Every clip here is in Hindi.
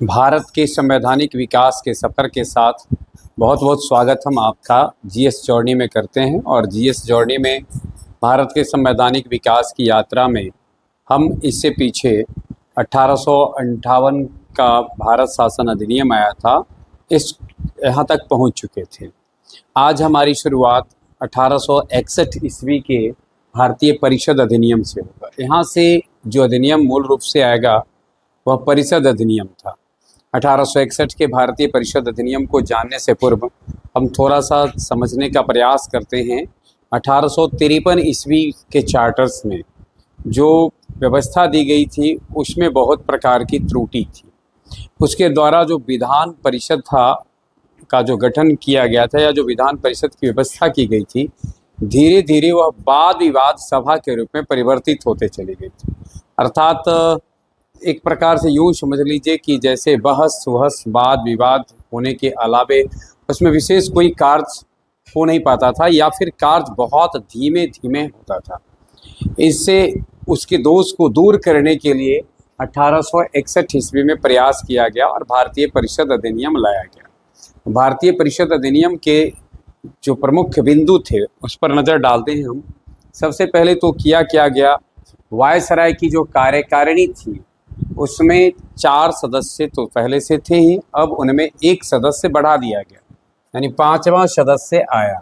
भारत के संवैधानिक विकास के सफ़र के साथ बहुत बहुत स्वागत हम आपका जीएस जर्नी में करते हैं। और जीएस जर्नी में भारत के संवैधानिक विकास की यात्रा में हम इससे पीछे 1858 का भारत शासन अधिनियम आया था, इस यहाँ तक पहुँच चुके थे। आज हमारी शुरुआत 1861 ईस्वी के भारतीय परिषद अधिनियम से होगा। यहाँ से जो अधिनियम मूल रूप से आएगा वह परिषद अधिनियम था। 1861 के भारतीय परिषद अधिनियम को जानने से पूर्व हम थोड़ा सा समझने का प्रयास करते हैं। 1853 ईस्वी के चार्टर्स में जो व्यवस्था दी गई थी उसमें बहुत प्रकार की त्रुटि थी। उसके द्वारा जो विधान परिषद का जो गठन किया गया था या जो विधान परिषद की व्यवस्था की गई थी, धीरे धीरे वह वाद विवाद सभा के रूप में परिवर्तित होते चली गई थी। अर्थात एक प्रकार से यूँ समझ लीजिए कि जैसे बहस वहस वाद विवाद होने के अलावे उसमें विशेष कोई कार्य हो नहीं पाता था या फिर कार्य बहुत धीमे धीमे होता था। इससे उसके दोष को दूर करने के लिए 1861 ईस्वी में प्रयास किया गया और भारतीय परिषद अधिनियम लाया गया। भारतीय परिषद अधिनियम के जो प्रमुख बिंदु थे उस पर नज़र डालते हैं हम। सबसे पहले तो क्या गया, वायसराय की जो कार्यकारिणी थी उसमें 4 सदस्य तो पहले से थे ही, अब उनमें 1 सदस्य बढ़ा दिया गया, यानी 5वां सदस्य आया।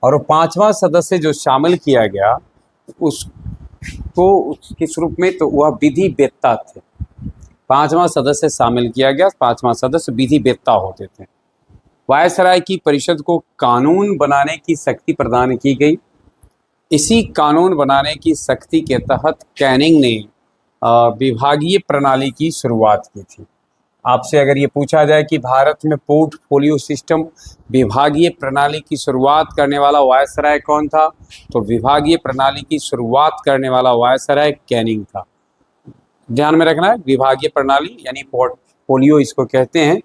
और वो 5वां सदस्य जो शामिल किया गया उसको उसके रूप में तो वह विधि वेत्ता थे। 5वां सदस्य शामिल किया गया, 5वां सदस्य विधि वेत्ता होते थे। वायसराय की परिषद को कानून बनाने की शक्ति प्रदान की गई। इसी कानून बनाने की शक्ति के तहत कैनिंग ने विभागीय प्रणाली की शुरुआत की थी। आपसे अगर ये पूछा जाए कि भारत में पोर्टफोलियो सिस्टम विभागीय प्रणाली की शुरुआत करने वाला वायसराय कौन था, तो विभागीय प्रणाली की शुरुआत करने वाला वायसराय कैनिंग था। ध्यान में रखना है, विभागीय प्रणाली यानी पोर्टफोलियो इसको कहते हैं।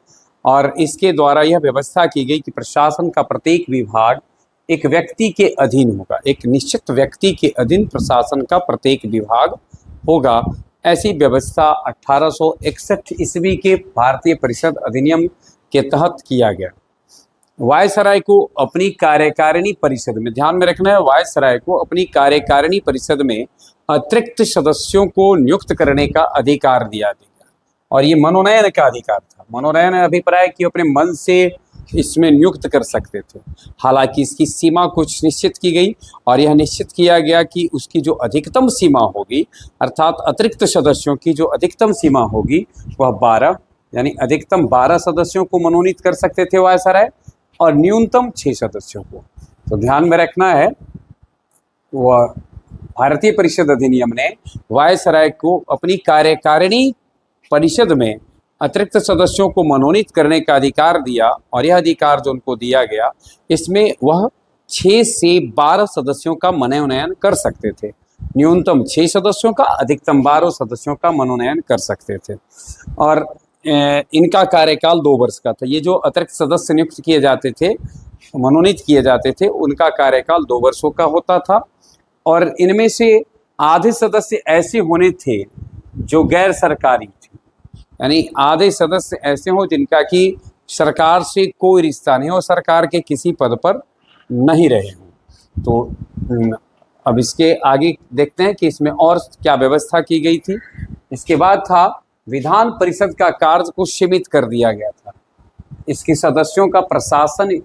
और इसके द्वारा यह व्यवस्था की गई कि प्रशासन का प्रत्येक विभाग एक व्यक्ति के अधीन होगा, एक निश्चित व्यक्ति के अधीन प्रशासन का प्रत्येक विभाग होगा। ऐसी व्यवस्था 1861 ईस्वी के भारतीय परिषद अधिनियम के तहत किया गया। वायसराय को अपनी कार्यकारिणी परिषद में, ध्यान में रखना है, वायसराय को अपनी कार्यकारिणी परिषद में अतिरिक्त सदस्यों को नियुक्त करने का अधिकार दिया गया। और ये मनोनयन का अधिकार था। मनोनयन अभिप्राय कि अपने मन से इसमें नियुक्त कर सकते थे। हालांकि इसकी सीमा कुछ निश्चित की गई और यह निश्चित किया गया कि उसकी जो अधिकतम सीमा होगी, अर्थात अतिरिक्त सदस्यों की जो अधिकतम सीमा होगी वह 12, यानी अधिकतम 12 सदस्यों को मनोनीत कर सकते थे वायसराय और न्यूनतम 6 सदस्यों को। तो ध्यान में रखना है, वह भारतीय परिषद अधिनियम ने वायसराय को अपनी कार्यकारिणी परिषद में अतिरिक्त सदस्यों को मनोनीत करने का अधिकार दिया। और यह अधिकार जो उनको दिया गया इसमें वह 6 से 12 सदस्यों का मनोनयन कर सकते थे। न्यूनतम 6 सदस्यों का, अधिकतम 12 सदस्यों का मनोनयन कर सकते थे। और इनका कार्यकाल 2 वर्ष का था। ये जो अतिरिक्त सदस्य नियुक्त किए जाते थे, मनोनीत किए जाते थे, उनका कार्यकाल 2 वर्षों का होता था। और इनमें से आधे सदस्य ऐसे होने थे जो गैर सरकारी थे, यानी आधे सदस्य ऐसे हो जिनका कि सरकार से कोई रिश्ता नहीं हो, सरकार के किसी पद पर नहीं रहे हों। तो अब इसके आगे देखते हैं कि इसमें और क्या व्यवस्था की गई थी। इसके बाद था विधान परिषद का कार्य को सीमित कर दिया गया था। इसके सदस्यों का प्रशासन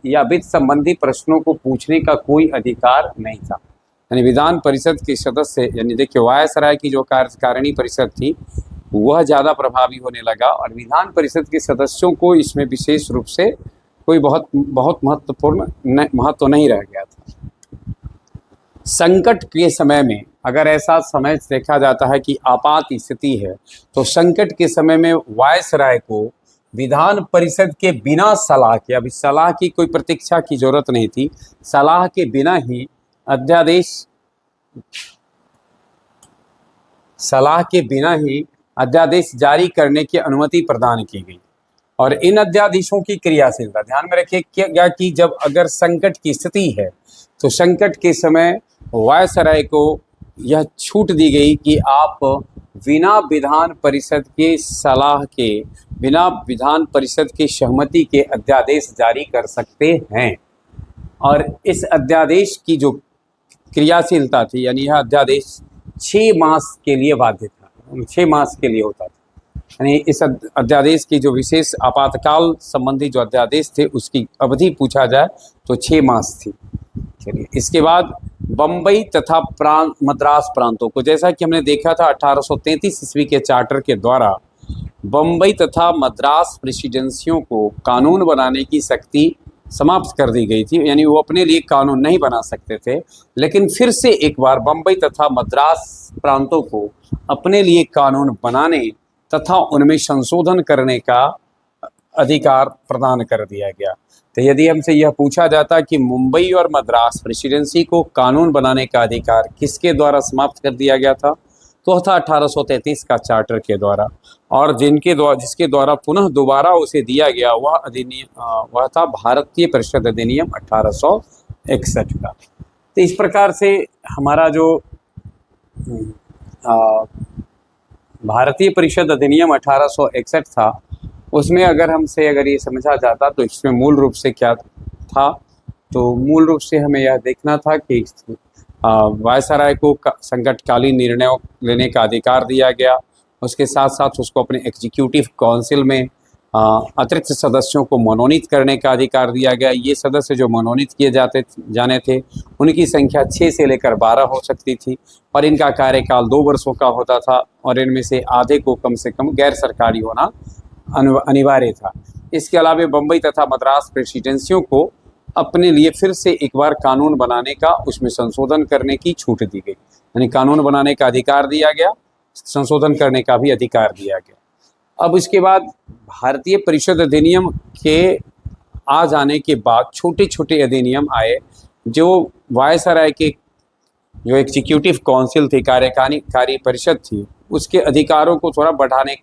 या वित्त संबंधी प्रश्नों को पूछने का कोई अधिकार नहीं था। यानी विधान परिषद के सदस्य, यानी देखिए वायसराय की जो कार्यकारिणी परिषद थी वह ज़्यादा प्रभावी होने लगा और विधान परिषद के सदस्यों को इसमें विशेष रूप से कोई बहुत महत्वपूर्ण महत्व नहीं रह गया था। संकट के समय में, अगर ऐसा समय देखा जाता है कि आपात स्थिति है, तो संकट के समय में वायसराय को विधान परिषद के बिना सलाह के, अभी सलाह की कोई प्रतीक्षा की जरूरत नहीं थी, सलाह के बिना ही अध्यादेश जारी करने की अनुमति प्रदान की गई। और इन अध्यादेशों की क्रियाशीलता, ध्यान में रखिए क्या कि जब अगर संकट की स्थिति है तो संकट के समय वायसराय को यह छूट दी गई कि आप बिना विधान परिषद के सलाह के, बिना विधान परिषद की सहमति के अध्यादेश जारी कर सकते हैं। और इस अध्यादेश की जो क्रियाशीलता थी, यानी यह अध्यादेश 6 मास के लिए बाध्य था, 6 मास के लिए होता था। यानी इस अध्यादेश की जो विशेष आपातकाल संबंधी जो अध्यादेश थे उसकी अवधि पूछा जाए तो 6 मास थी। चलिए, इसके बाद बम्बई तथा मद्रास प्रांतों को, जैसा कि हमने देखा था 1833 ईस्वी के चार्टर के द्वारा बम्बई तथा मद्रास प्रेसिडेंसियों को कानून बनाने की शक्ति समाप्त कर दी गई थी, यानी वो अपने लिए कानून नहीं बना सकते थे। लेकिन फिर से एक बार बम्बई तथा मद्रास प्रांतों को अपने लिए कानून बनाने तथा उनमें संशोधन करने का अधिकार प्रदान कर दिया गया। तो यदि हमसे यह पूछा जाता कि मुंबई और मद्रास प्रेसिडेंसी को कानून बनाने का अधिकार किसके द्वारा समाप्त कर दिया गया था, तो था 1833 का चार्टर के द्वारा। और जिसके द्वारा पुनः दोबारा उसे दिया गया वह अधिनियम वह था भारतीय परिषद अधिनियम 1861 का। तो इस प्रकार से हमारा जो भारतीय परिषद अधिनियम 1861 था, उसमें अगर ये समझा जाता तो इसमें मूल रूप से क्या था, तो मूल रूप से हमें यह देखना था कि वायसराय को संकटकालीन निर्णयों लेने का अधिकार दिया गया। उसके साथ साथ उसको अपने एग्जीक्यूटिव काउंसिल में अतिरिक्त सदस्यों को मनोनीत करने का अधिकार दिया गया। ये सदस्य जो मनोनीत किए जाने थे उनकी संख्या 6 से लेकर 12 हो सकती थी और इनका कार्यकाल 2 वर्षों का होता था और इनमें से आधे को कम से कम गैर सरकारी होना अनिवार्य था। इसके अलावा बम्बई तथा मद्रास प्रेसिडेंसियों को अपने लिए फिर से एक बार कानून बनाने का, उसमें संशोधन करने की छूट दी गई, यानी कानून बनाने का अधिकार दिया गया, संशोधन करने का भी अधिकार दिया गया। अब इसके बाद भारतीय परिषद अधिनियम के आ जाने के बाद छोटे छोटे अधिनियम आए जो वायसराय के जो एग्जीक्यूटिव काउंसिल थी, कार्य परिषद थी, उसके अधिकारों को थोड़ा बढ़ाने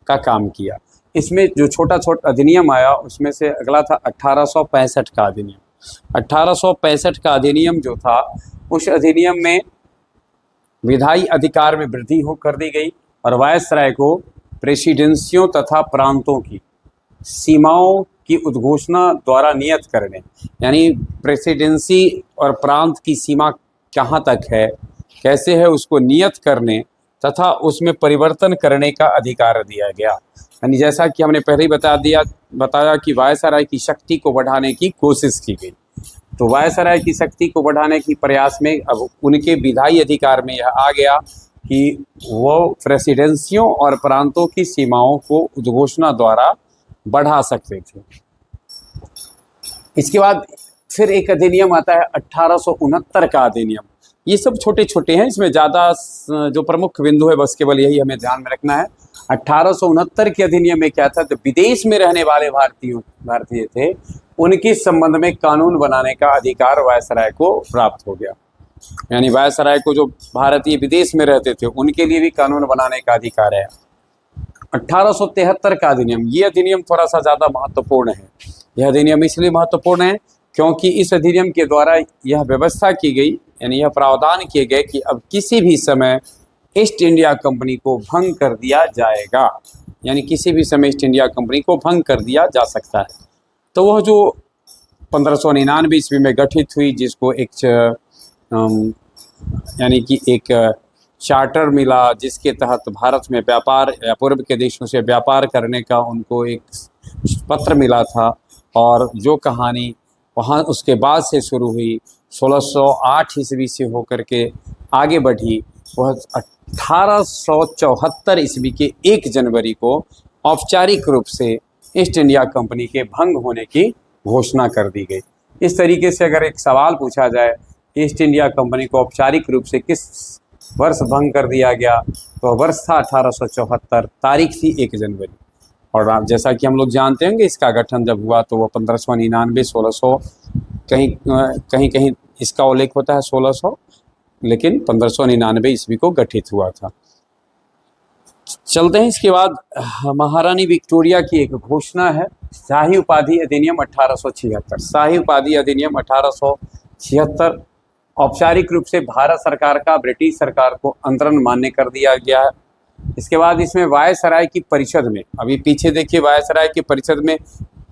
का काम किया। इसमें जो छोटा अधिनियम आया उसमें से अगला था 1865 का अधिनियम। 1865 का अधिनियम जो था, उस अधिनियम में विधायी अधिकार में वृद्धि कर दी गई और वायसराय को प्रेसिडेंसियों तथा प्रांतों की सीमाओं की उद्घोषणा द्वारा नियत करने, यानी प्रेसिडेंसी और प्रांत की सीमा कहाँ तक है, कैसे है, उसको नियत करने तथा उसमें परिवर्तन करने का अधिकार दिया गया। यानी जैसा कि हमने पहले ही बताया कि वायसराय की शक्ति को बढ़ाने की कोशिश की गई। तो वायसराय की शक्ति को बढ़ाने की प्रयास में अब उनके विधायी अधिकार में यह आ गया कि वो प्रेसिडेंसियों और प्रांतों की सीमाओं को उद्घोषणा द्वारा बढ़ा सकते थे। इसके बाद फिर एक अधिनियम आता है 1869 का अधिनियम। ये सब छोटे छोटे हैं, इसमें ज़्यादा जो प्रमुख बिंदु है बस केवल यही हमें ध्यान में रखना है। 1869 के अधिनियम में क्या था, तो विदेश में रहने वाले भारतीय थे, उनके संबंध में कानून बनाने का अधिकार वायसराय को प्राप्त हो गया। यानी वायसराय को जो भारतीय विदेश में रहते थे उनके लिए भी कानून बनाने का अधिकार है। 1873 का अधिनियम, ये अधिनियम थोड़ा सा ज़्यादा महत्वपूर्ण है। यह अधिनियम इसलिए महत्वपूर्ण है क्योंकि इस अधिनियम के द्वारा यह व्यवस्था की गई, यानी यह प्रावधान किए गए कि अब किसी भी समय ईस्ट इंडिया कंपनी को भंग कर दिया जाएगा, यानी किसी भी समय ईस्ट इंडिया कंपनी को भंग कर दिया जा सकता है। तो वह जो 1599 ईस्वी में गठित हुई, जिसको यानी कि एक चार्टर मिला, जिसके तहत भारत में व्यापार या पूर्व के देशों से व्यापार करने का उनको एक पत्र मिला था, और जो कहानी वहाँ उसके बाद से शुरू हुई 1608 ईस्वी से होकर के आगे बढ़ी, वह 1874 ईस्वी के 1 जनवरी को औपचारिक रूप से ईस्ट इंडिया कंपनी के भंग होने की घोषणा कर दी गई। इस तरीके से अगर एक सवाल पूछा जाए ईस्ट इंडिया कंपनी को औपचारिक रूप से किस वर्ष भंग कर दिया गया, तो वर्ष था 1874, तारीख थी 1 जनवरी। और आप जैसा कि हम लोग जानते होंगे इसका गठन जब हुआ तो वो 1599 1600 कहीं इसका उल्लेख होता है 1600, लेकिन 1599 ईस्वी को गठित हुआ था। चलते हैं इसके बाद महारानी विक्टोरिया की एक घोषणा है, शाही उपाधि अधिनियम 1876। शाही उपाधि अधिनियम 1876 औपचारिक रूप से भारत सरकार का ब्रिटिश सरकार को अंतरण मान्य कर दिया गया है। इसके बाद इसमें वायसराय की परिषद में, अभी पीछे देखिए, वायसराय की परिषद में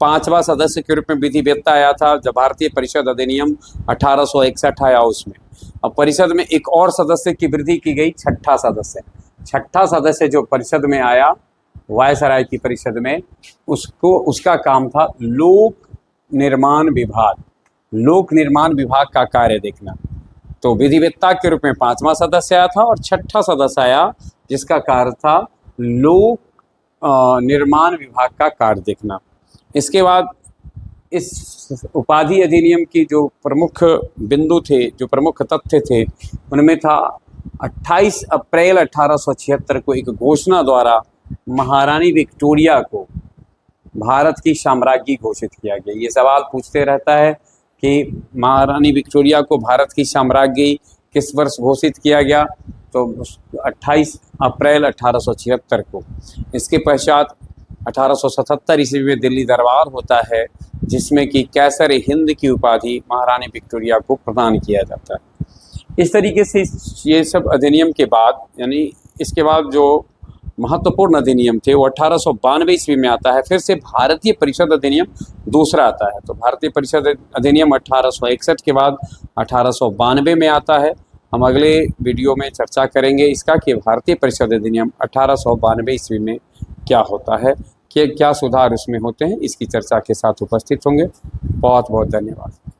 5वां सदस्य के रूप में विधिवेत्ता आया था जब भारतीय परिषद अधिनियम 1861 आया उसमें। अब परिषद में एक और सदस्य की वृद्धि की गई, छठा सदस्य जो परिषद में आया वायसराय की परिषद में, उसका काम था लोक निर्माण विभाग का कार्य देखना। तो विधिवेत्ता के रूप में 5वां सदस्य आया था और छठा सदस्य आया जिसका कार्य था लोक निर्माण विभाग का कार्य देखना। इसके बाद इस उपाधि अधिनियम की जो प्रमुख बिंदु थे, जो प्रमुख तथ्य थे, उनमें था 28 अप्रैल 1876 को एक घोषणा द्वारा महारानी विक्टोरिया को भारत की साम्राज्ञी घोषित किया गया। ये सवाल पूछते रहता है कि महारानी विक्टोरिया को भारत की साम्राज्ञी किस वर्ष घोषित किया गया, तो 28 अप्रैल 1876 को। इसके पश्चात 1877 ईस्वी में दिल्ली दरबार होता है जिसमें कि कैसर हिंद की उपाधि महारानी विक्टोरिया को प्रदान किया जाता है। इस तरीके से ये सब अधिनियम के बाद, यानी इसके बाद जो महत्वपूर्ण अधिनियम थे वो 1892 ईस्वी में आता है। फिर से भारतीय परिषद अधिनियम दूसरा आता है। तो भारतीय परिषद अधिनियम 1861 के बाद 1892 में आता है। हम अगले वीडियो में चर्चा करेंगे इसका कि भारतीय परिषद अधिनियम 1892 ईस्वी में क्या होता है, कि क्या सुधार उसमें होते हैं। इसकी चर्चा के साथ उपस्थित होंगे। बहुत बहुत धन्यवाद।